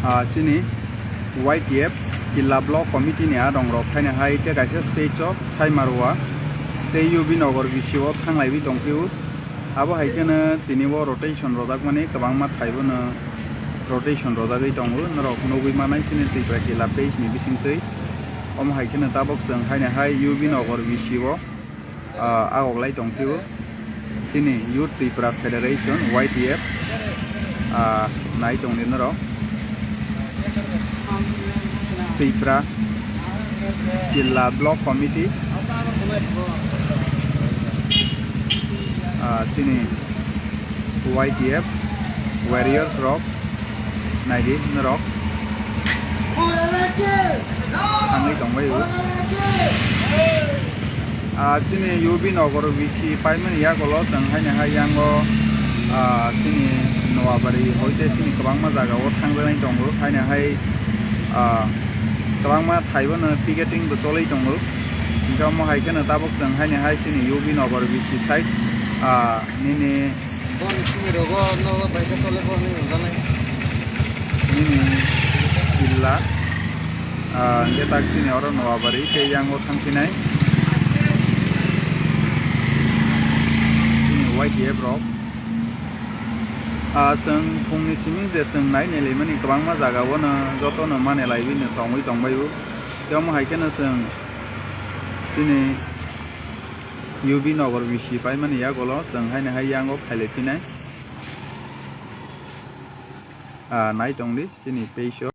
Sini YTF Killa Block Committee ni adong rok haine hai te kaisa stage of Saimarwa te UB Nogor bisio thanglaibi tongpiu abo haikena tinibo rotation rodak mani kabangma thaibono rotation rodagui tongo norok nogui manai sini Tipra Killa page ni bisingtui haikena tabok jeng haine hai UB Nogor bisio agoglai tongpiu sini Youth Tipra Federation YTF nai tongni norok Tipra Killa Block Committee sini YTF Warriors Rock naidi norok tangi tongbai sini UB Nogor BC paimani yakolo jeng haine hai yango sini Nowabari hoite sini kabangma jagao thangjani tongo haine hai kabangma thaibono picketing bo cholai tongo ingkamo haikena tabok jeng haine hai sini UB Nogor BC side nini Killa tak sini oro Nowabari te yango thangpinai sini YTF rok जों फुंनि सिमिं जे जों नायनायलायमानि गोबांमा जागावनो जतनो मानेलायबिनो तंबायबो बेयाव हायकेनो जों दिनै UB Nogor BC पाइमानि यागल जों हायनो हाय यांगो फायलायफिनाय नाय दंदि दिनै पेइसो